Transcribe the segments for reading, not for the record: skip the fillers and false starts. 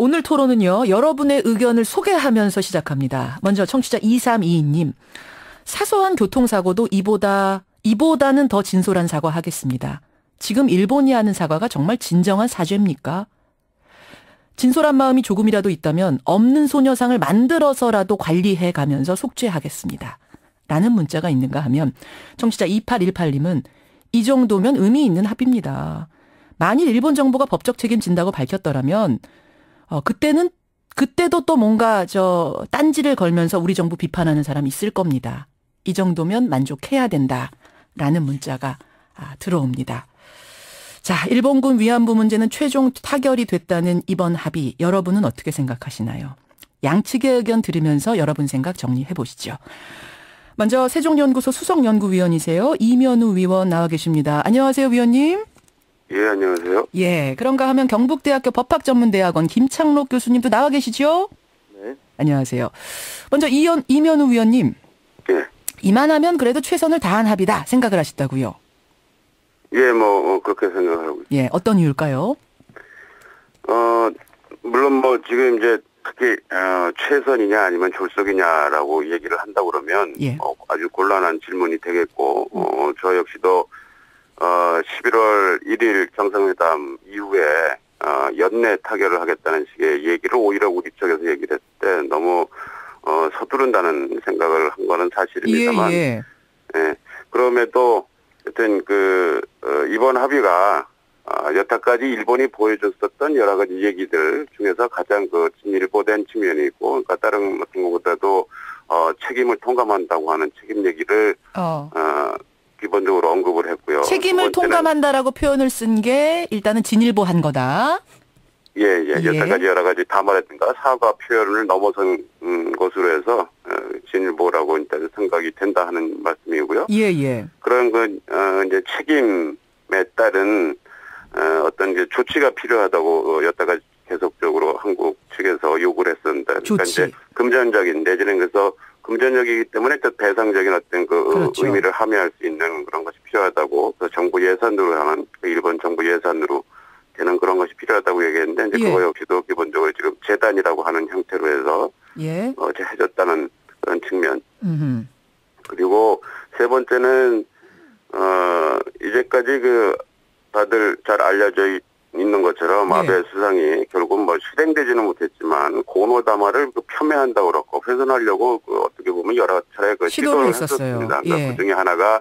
오늘 토론은요. 여러분의 의견을 소개하면서 시작합니다. 먼저 청취자 2322님. 사소한 교통사고도 이보다는 더 진솔한 사과하겠습니다. 지금 일본이 하는 사과가 정말 진정한 사죄입니까? 진솔한 마음이 조금이라도 있다면 없는 소녀상을 만들어서라도 관리해 가면서 속죄하겠습니다. 라는 문자가 있는가 하면 청취자 2818님은 이 정도면 의미 있는 합의입니다. 만일 일본 정부가 법적 책임진다고 밝혔더라면 그때도 또 뭔가 딴지를 걸면서 우리 정부 비판하는 사람이 있을 겁니다. 이 정도면 만족해야 된다라는 문자가 들어옵니다. 자, 일본군 위안부 문제는 최종 타결이 됐다는 이번 합의, 여러분은 어떻게 생각하시나요? 양측의 의견 들으면서 여러분 생각 정리해 보시죠. 먼저 세종연구소 수석연구위원이세요. 이면우 위원 나와 계십니다. 안녕하세요, 위원님. 예, 안녕하세요. 예, 그런가 하면 경북대학교 법학전문대학원 김창록 교수님도 나와 계시죠? 네. 안녕하세요. 먼저 이면우 위원님. 예. 이만하면 그래도 최선을 다한 합의다 생각을 하셨다고요? 예, 그렇게 생각하고 있습니다. 예, 어떤 이유일까요? 물론 지금 이제 특히, 최선이냐 아니면 졸속이냐라고 얘기를 한다고 그러면, 예. 아주 곤란한 질문이 되겠고, 저 역시도, 11월 1일 정상회담 이후에, 연내 타결을 하겠다는 식의 얘기를 오히려 우리 쪽에서 얘기를 했을 때 너무, 서두른다는 생각을 한 거는 사실입니다만, 예. 예. 그럼에도, 하여튼 이번 합의가 여태까지 일본이 보여줬었던 여러 가지 얘기들 중에서 가장 진일보된 측면이 있고, 그러니까 다른 같은 것보다도 책임을 통감한다고 하는 책임 얘기를 기본적으로 언급을 했고요. 책임을 통감한다라고 표현을 쓴 게 일단은 진일보한 거다. 예. 여태까지 여러 가지 담화라든가 사과 표현을 넘어선 것으로 해서 진일보라고 일단 생각이 된다 하는 말씀이고요. 예. 그런 이제 책임에 따른 어떤 이제 조치가 필요하다고 여태까지 계속적으로 한국 측에서 요구를 했었는데, 그러니까 이제 금전적인 내지는 그래서 금전적이기 때문에 또 배상적인 어떤 그렇죠. 의미를 함의할 수 있는 그런 것이 필요하다고, 그 정부 예산으로 하는 일본 정부 예산으로 되는 그런 것이 필요하다고 얘기했는데, 이제 그거 역시도 기본적으로 지금 재단이라고 하는 형태로 해서 어제 해줬다는 그런 측면. 그리고 세 번째는 이제까지 다들 잘 알려져 있는 것처럼 아베 수상이 결국 실행되지는 못했지만 고노다마를 폄훼한다고 그렇고 훼손하려고 어떻게 보면 여러 차례 시도를 했었습니다. 그 중에 하나가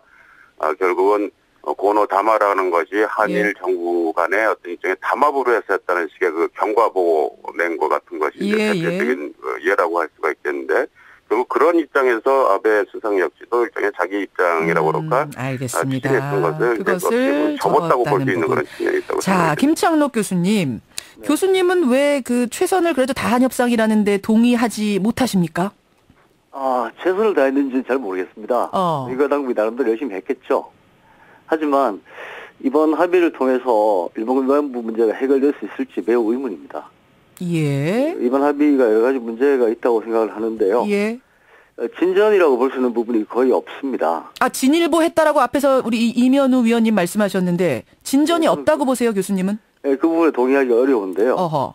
결국은 고노다마라는 것이 한일 정부 간의 어떤 일종의 담합으로 했었다는 식의 경과보고 낸 것 같은 것이 대표적인 예라고 할 수가 있겠는데, 결국 그런 입장에서 아베 수상 역시도 일종의 자기 입장이라고 그럴까? 알겠습니다. 그것을 접었다고 볼 수 있는 그런 측면이 있다고 자, 생각합니다. 김창록 교수님. 네. 교수님은 왜 최선을 그래도 다한 협상이라는데 동의하지 못하십니까? 최선을 다했는지는 잘 모르겠습니다. 이거 당국이 나름대로 열심히 했겠죠. 하지만 이번 합의를 통해서 일본 위안부 문제가 해결될 수 있을지 매우 의문입니다. 예. 이번 합의가 여러 가지 문제가 있다고 생각을 하는데요. 예. 진전이라고 볼 수 있는 부분이 거의 없습니다. 진일보 했다라고 앞에서 우리 이면우 위원님 말씀하셨는데 진전이 없다고 보세요, 교수님은? 네, 그 부분에 동의하기 어려운데요.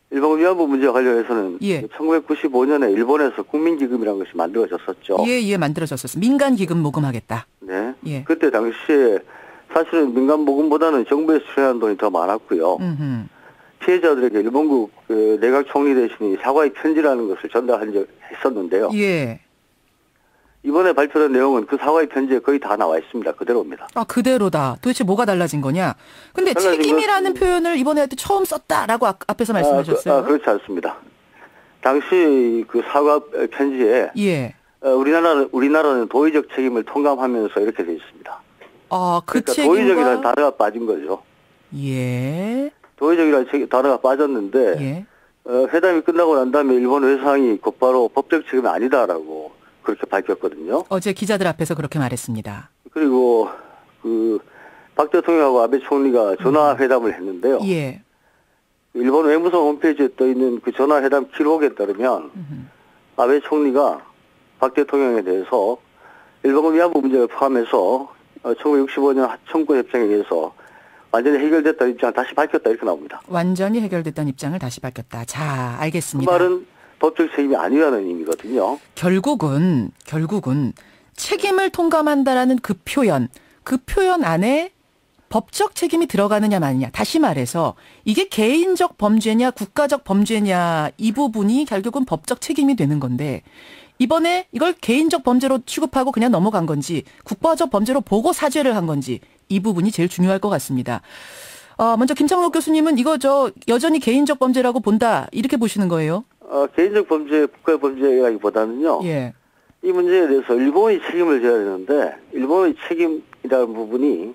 일본 위안부 문제와 관련해서는 1995년에 일본에서 국민기금이라는 것이 만들어졌었죠. 예, 만들어졌었어요. 민간기금 모금하겠다. 네. 그때 당시에 사실은 민간모금보다는 정부에서 수령한 돈이 더 많았고요. 피해자들에게 일본국 내각 총리 대신이 사과의 편지라는 것을 전달했었는데요. 예. 이번에 발표된 내용은 그 사과의 편지에 거의 다 나와 있습니다. 그대로입니다. 그대로다. 도대체 뭐가 달라진 거냐? 근데 책임이라는 표현을 이번에 처음 썼다라고 앞에서 말씀하셨어요. 그렇지 않습니다. 당시 그 사과 편지에 우리나라는 도의적 책임을 통감하면서 이렇게 되어 있습니다. 그러니까 도의적이라는 단어가 빠진 거죠. 예. 도의적이라는 단어가 빠졌는데 회담이 끝나고 난 다음에 일본 외상이 곧바로 법적 책임이 아니다라고 그렇게 밝혔거든요. 어제 기자들 앞에서 그렇게 말했습니다. 그리고 박 대통령하고 아베 총리가 전화 회담을 했는데요. 일본 외무성 홈페이지에 떠 있는 그 전화 회담 기록에 따르면 아베 총리가 박 대통령에 대해서 일본 위안부 문제를 포함해서 1965년 청구 협정에 의해서 완전히 해결됐다는 입장을 다시 밝혔다 이렇게 나옵니다. 완전히 해결됐다는 입장을 다시 밝혔다. 자, 알겠습니다. 그 말은 법적 책임이 아니라는 의미거든요. 결국은 책임을 통감한다라는 그 표현 안에 법적 책임이 들어가느냐 마느냐. 다시 말해서 이게 개인적 범죄냐 국가적 범죄냐 이 부분이 결국은 법적 책임이 되는 건데 이번에 이걸 개인적 범죄로 취급하고 그냥 넘어간 건지 국가적 범죄로 보고 사죄를 한 건지 이 부분이 제일 중요할 것 같습니다. 먼저 김창록 교수님은 이거 여전히 개인적 범죄라고 본다 이렇게 보시는 거예요? 개인적 범죄, 국가 범죄라기보다는요. 예. 이 문제에 대해서 일본이 책임을 져야 되는데 일본의 책임이라는 부분이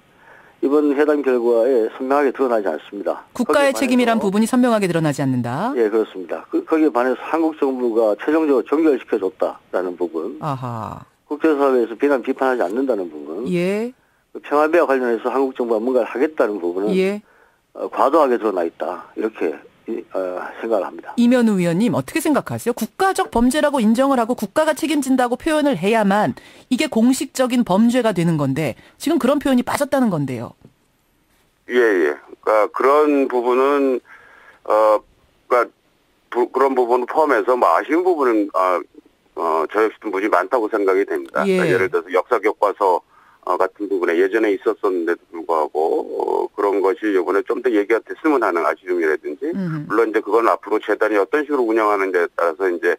이번 회담 결과에 선명하게 드러나지 않습니다. 국가의 책임이란 부분이 선명하게 드러나지 않는다? 예, 그렇습니다. 거기에 반해서 한국 정부가 최종적으로 종결시켜줬다라는 부분. 아하. 국제사회에서 비판하지 않는다는 부분. 예. 평화배와 관련해서 한국 정부가 뭔가를 하겠다는 부분은 예. 과도하게 드러나 있다. 이렇게 생각을 합니다. 이면우 위원님 어떻게 생각하세요? 국가적 범죄라고 인정을 하고 국가가 책임진다고 표현을 해야만 이게 공식적인 범죄가 되는 건데 지금 그런 표현이 빠졌다는 건데요. 예. 그러니까 그런 부분은 그런 부분을 포함해서 뭐 아쉬운 부분은 저 역시 분이 많다고 생각이 됩니다. 예. 그러니까 예를 들어서 역사 교과서 같은 부분에 예전에 있었었는데도 불구하고 그런 것이 이번에 좀 더 얘기가 됐으면 하는 아쉬움이라든지 물론 이제 그건 앞으로 재단이 어떤 식으로 운영하는지에 따라서 이제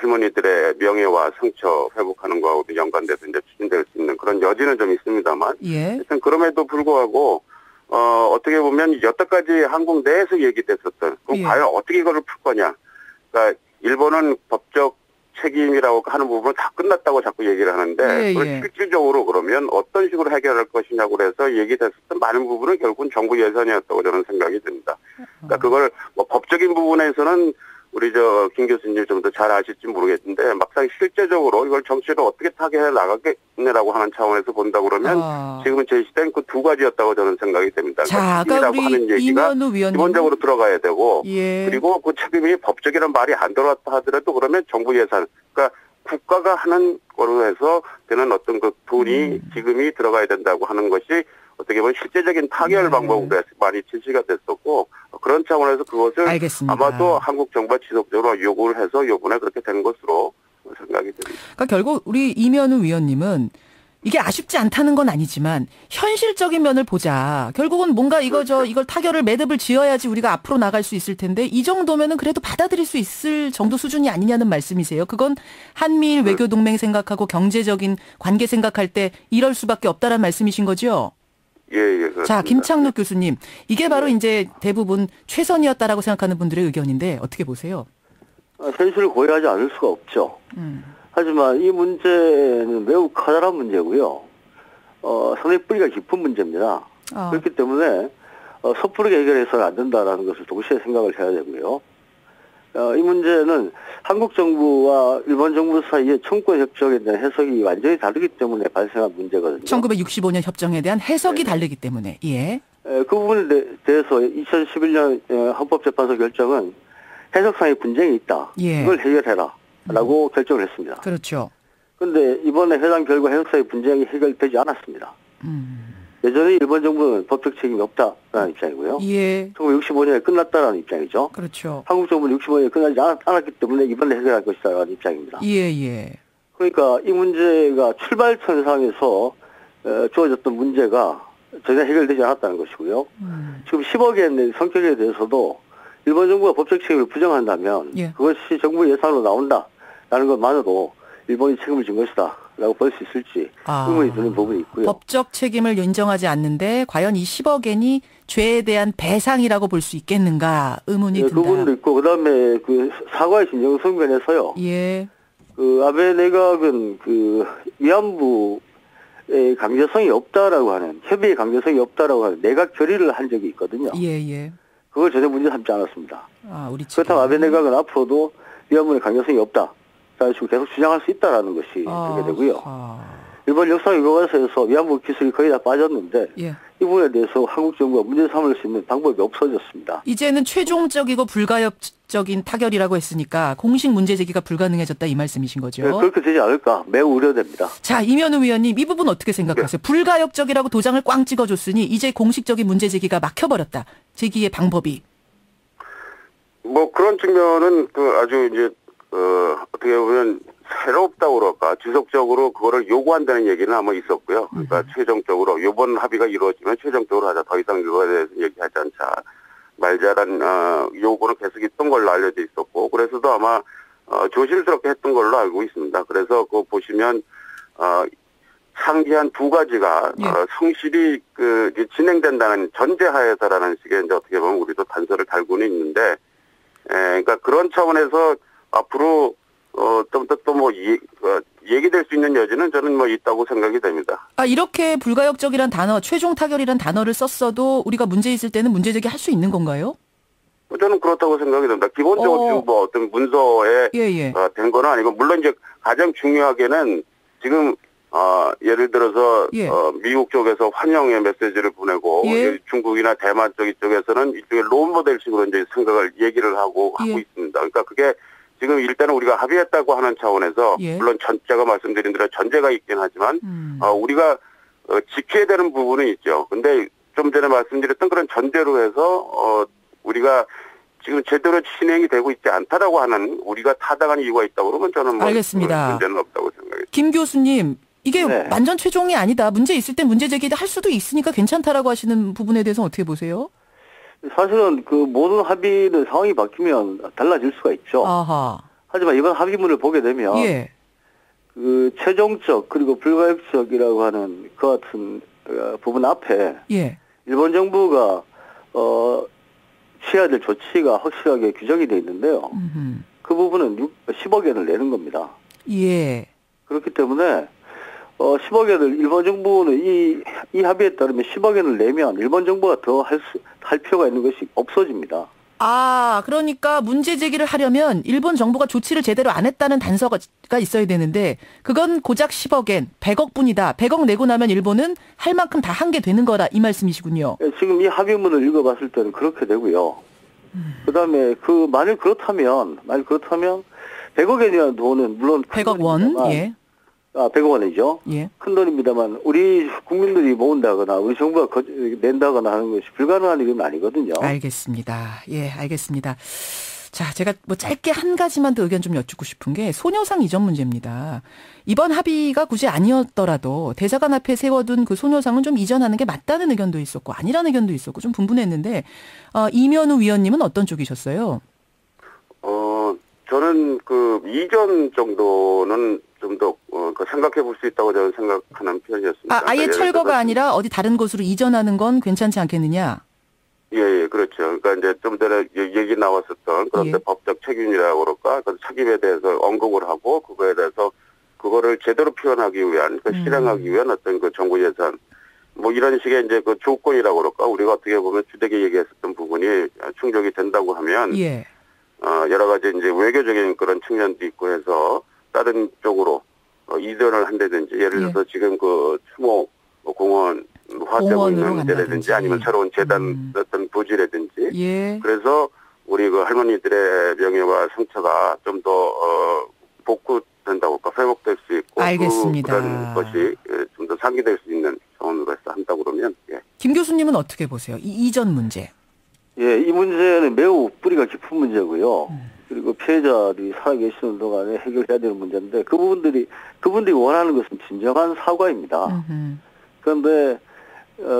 할머니들의 명예와 상처 회복하는 거하고도 연관돼서 이제 추진될 수 있는 그런 여지는 좀 있습니다만 예. 일단 그럼에도 불구하고 어떻게 보면 여태까지 한국 내에서 얘기됐었던 그럼 예. 과연 어떻게 이거를 풀 거냐. 그러니까 일본은 법적 책임이라고 하는 부분은 다 끝났다고 자꾸 얘기를 하는데 예. 실질적으로 그러면 어떤 식으로 해결할 것이냐고 그래서 얘기됐었던 많은 부분은 결국은 정부 예산이었다고 저는 생각이 듭니다. 그러니까 그걸 뭐 법적인 부분에서는 우리 김 교수님 좀 더 잘 아실지 모르겠는데 막상 실제적으로 이걸 정치로 어떻게 타개해 나가겠냐라고 하는 차원에서 본다 그러면 지금은 제시된 그 두 가지였다고 저는 생각이 됩니다. 자, 그러니까 책임이라고 하는 얘기가 기본적으로 들어가야 되고 예. 그리고 그 책임이 법적이라는 말이 안 들어왔다 하더라도 그러면 정부 예산 그러니까 국가가 하는 거로 해서 되는 어떤 그 돈이 지금이 들어가야 된다고 하는 것이 어떻게 보면 실제적인 타결 방법으로 많이 제시가 됐었고 그런 차원에서 그것을 알겠습니다. 아마도 한국 정부가 지속적으로 요구를 해서 이번에 그렇게 된 것으로 생각이 듭니다. 그러니까 결국 우리 이면우 위원님은 이게 아쉽지 않다는 건 아니지만 현실적인 면을 보자. 결국은 뭔가 이걸 타결을 매듭을 지어야지 우리가 앞으로 나갈 수 있을 텐데 이 정도면은 그래도 받아들일 수 있을 정도 수준이 아니냐는 말씀이세요. 그건 한미일 외교 동맹 생각하고 경제적인 관계 생각할 때 이럴 수밖에 없다라는 말씀이신 거죠? 예, 그렇습니다. 자, 김창록 교수님. 이게 바로 이제 대부분 최선이었다라고 생각하는 분들의 의견인데 어떻게 보세요? 현실을 고려하지 않을 수가 없죠. 하지만 이 문제는 매우 커다란 문제고요. 상당히 뿌리가 깊은 문제입니다. 그렇기 때문에 섣부르게 해결해서는 안 된다라는 것을 동시에 생각을 해야 되고요. 이 문제는 한국 정부와 일본 정부 사이의 청구권 협정에 대한 해석이 완전히 다르기 때문에 발생한 문제거든요. 1965년 협정에 대한 해석이 다르기 때문에. 예. 그 부분에 대해서 2011년 헌법재판소 결정은 해석상의 분쟁이 있다. 예. 이걸 해결해라. 라고 결정을 했습니다. 그렇죠. 그런데 이번에 해당 결과 해석상의 분쟁이 해결되지 않았습니다. 여전히 일본 정부는 법적 책임이 없다라는 입장이고요. 예. 1965년에 끝났다라는 입장이죠. 그렇죠. 한국 정부는 65년에 끝나지 않았기 때문에 이번에 해결할 것이다라는 입장입니다. 예. 그러니까 이 문제가 출발선상에서 주어졌던 문제가 전혀 해결되지 않았다는 것이고요. 지금 10억의 성격에 대해서도 일본 정부가 법적 책임을 부정한다면 그것이 정부 예산으로 나온다라는 것만으로 일본이 책임을 진 것이다 라고 볼 수 있을지 의문이 드는 부분이 있고요. 법적 책임을 인정하지 않는데 과연 이 10억엔이 죄에 대한 배상이라고 볼 수 있겠는가 의문이 든다. 그 부분도 있고 그다음에 그 사과의 진정성 면에서요. 예. 그 아베 내각은 그 위안부의 강제성이 없다라고 하는 협의의 강제성이 없다라고 하는 내각 결의를 한 적이 있거든요. 예. 그걸 전혀 문제 삼지 않았습니다. 우리 그렇다면 아베 내각은 앞으로도 위안부의 강제성이 없다. 라는 식으로 계속 주장할 수 있다라는 것이 되게 되고요. 일본 역사 교과서에서 위안부 기술이 거의 다 빠졌는데 이 부분에 대해서 한국 정부가 문제 삼을 수 있는 방법이 없어졌습니다. 이제는 최종적이고 불가역적인 타결이라고 했으니까 공식 문제 제기가 불가능해졌다 이 말씀이신 거죠? 네, 그렇게 되지 않을까 매우 우려됩니다. 자, 이면우 위원님 이 부분 어떻게 생각하세요? 네. 불가역적이라고 도장을 꽝 찍어줬으니 이제 공식적인 문제 제기가 막혀버렸다. 제기의 방법이. 뭐 그런 측면은 아주 이제 어떻게 보면 새롭다고 그럴까 지속적으로 그거를 요구한다는 얘기는 아마 있었고요. 그러니까 최종적으로 이번 합의가 이루어지면 최종적으로 하자. 더 이상 이거에 대해서 얘기하지 않자. 말자란 요구는 계속 있던 걸로 알려져 있었고 그래서도 아마 조심스럽게 했던 걸로 알고 있습니다. 그래서 그거 보시면 상기한 두 가지가 성실히 진행된다는 전제하에서라는 식의 이제 어떻게 보면 우리도 단서를 달고는 있는데, 그러니까 그런 차원에서 앞으로 좀 더 또 뭐 얘기될 수 있는 여지는 저는 뭐 있다고 생각이 됩니다. 이렇게 불가역적이란 단어, 최종 타결이란 단어를 썼어도 우리가 문제 있을 때는 문제 제기할 수 있는 건가요? 저는 그렇다고 생각이 됩니다. 기본적으로 지금 뭐 어떤 문서에 된 건 아니고 물론 이제 가장 중요하게는 지금 예를 들어서 미국 쪽에서 환영의 메시지를 보내고 중국이나 대만 이쪽에서는 이쪽에 롤모델식으로 이제 생각을 얘기를 하고 있습니다. 그러니까 그게 지금 일단은 우리가 합의했다고 하는 차원에서 물론 제가 말씀드린 대로 전제가 있긴 하지만 우리가 지켜야 되는 부분은 있죠. 근데 좀 전에 말씀드렸던 그런 전제로 해서 우리가 지금 제대로 진행이 되고 있지 않다라고 하는 우리가 타당한 이유가 있다고 그러면 저는 뭐 알겠습니다. 문제는 없다고 생각해요. 김 교수님. 이게 완전 최종이 아니다. 문제 있을 때 문제 제기를 할 수도 있으니까 괜찮다라고 하시는 부분에 대해서 어떻게 보세요? 사실은 그 모든 합의는 상황이 바뀌면 달라질 수가 있죠. 하지만 이번 합의문을 보게 되면 그 최종적 그리고 불가역적이라고 하는 그 같은 부분 앞에 일본 정부가 취해야 될 조치가 확실하게 규정이 돼 있는데요. 그 부분은 10억 엔을 내는 겁니다. 그렇기 때문에 10억 엔을 일본 정부는 이 합의에 따르면 10억 엔을 내면 일본 정부가 더 할 필요가 있는 것이 없어집니다. 그러니까 문제 제기를 하려면 일본 정부가 조치를 제대로 안 했다는 단서가 있어야 되는데 그건 고작 10억 엔, 100억 뿐이다. 100억 내고 나면 일본은 할 만큼 다 한 게 되는 거라 이 말씀이시군요. 지금 이 합의문을 읽어봤을 때는 그렇게 되고요. 그다음에 만일 그렇다면 100억 엔이라는 돈은 물론 100억 원, 100억 원이죠. 큰 돈입니다만 우리 국민들이 모은다거나 우리 정부가 낸다거나 하는 것이 불가능한 일은 아니거든요. 알겠습니다. 알겠습니다. 자, 제가 뭐 짧게 한 가지만 더 의견 좀 여쭙고 싶은 게 소녀상 이전 문제입니다. 이번 합의가 굳이 아니었더라도 대사관 앞에 세워둔 그 소녀상은 좀 이전하는 게 맞다는 의견도 있었고 아니라는 의견도 있었고 좀 분분했는데 이면우 위원님은 어떤 쪽이셨어요? 저는 그 이전 정도는 좀 더 생각해 볼 수 있다고 저는 생각하는 편이었습니다. 아예 철거가 아니라 어디 다른 곳으로 이전하는 건 괜찮지 않겠느냐? 그렇죠. 그러니까 이제 좀 전에 얘기 나왔었던 그런데 법적 책임이라고 그럴까? 그 책임에 대해서 언급을 하고 그거에 대해서 그거를 제대로 표현하기 위한, 실행하기 위한 어떤 그 정부 예산, 뭐 이런 식의 이제 그 조건이라고 그럴까? 우리가 어떻게 보면 주되게 얘기했었던 부분이 충족이 된다고 하면, 여러 가지 이제 외교적인 그런 측면도 있고 해서 다른 쪽으로 이전을 한다든지, 예를 들어서 지금 그 추모 공원 화되고 있는 문제라든지 아니면 새로운 재단 어떤 부지라든지, 그래서 우리 그 할머니들의 명예와 성처가 좀 더 복구된다고 할까, 회복될 수 있고, 알겠습니다. 그런 것이 좀 더 상기될 수 있는 차원으로 해서 한다고 그러면, 김 교수님은 어떻게 보세요? 이 이전 문제. 이 문제는 매우 뿌리가 깊은 문제고요. 그리고 피해자들이 살아계시는 동안에 해결해야 되는 문제인데 그분들이 원하는 것은 진정한 사과입니다. 그런데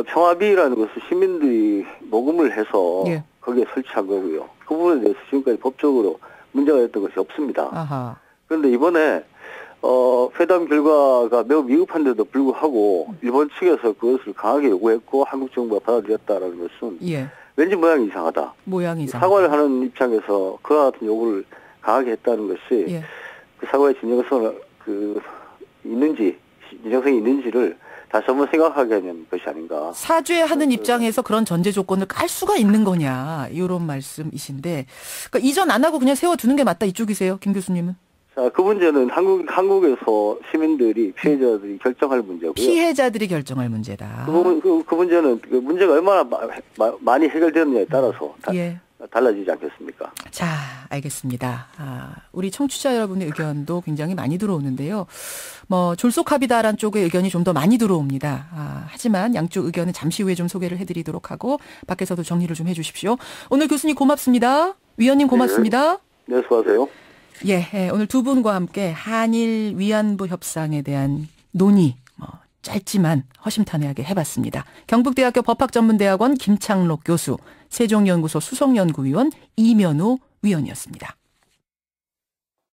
평화비라는 것을 시민들이 모금을 해서 거기에 설치한 거고요. 그 부분에 대해서 지금까지 법적으로 문제가 됐던 것이 없습니다. 그런데 이번에 회담 결과가 매우 미흡한데도 불구하고 일본 측에서 그것을 강하게 요구했고 한국 정부가 받아들였다라는 것은 왠지 모양이 이상하다. 사과를 하는 입장에서 그와 같은 요구를 강하게 했다는 것이 그 사과의 진정성이 있는지를 다시 한번 생각하게 하는 것이 아닌가. 사죄하는 입장에서 그런 전제 조건을 깔 수가 있는 거냐 이런 말씀이신데, 그러니까 이전 안 하고 그냥 세워두는 게 맞다 이쪽이세요, 김 교수님은? 자, 그 문제는 한국에서 시민들이 피해자들이 결정할 문제고요. 피해자들이 결정할 문제다. 그 문제는 그 문제가 얼마나 많이 해결되느냐에 따라서 달라지지 않겠습니까? 자, 알겠습니다. 우리 청취자 여러분의 의견도 굉장히 많이 들어오는데요. 졸속합의다라는 쪽의 의견이 좀 더 많이 들어옵니다. 하지만 양쪽 의견은 잠시 후에 좀 소개를 해드리도록 하고 밖에서도 정리를 좀 해주십시오. 오늘 교수님 고맙습니다. 위원님 고맙습니다. 네, 수고하세요. 오늘 두 분과 함께 한일 위안부 협상에 대한 논의 짧지만 허심탄회하게 해봤습니다. 경북대학교 법학전문대학원 김창록 교수, 세종연구소 수석연구위원 이면우 위원이었습니다.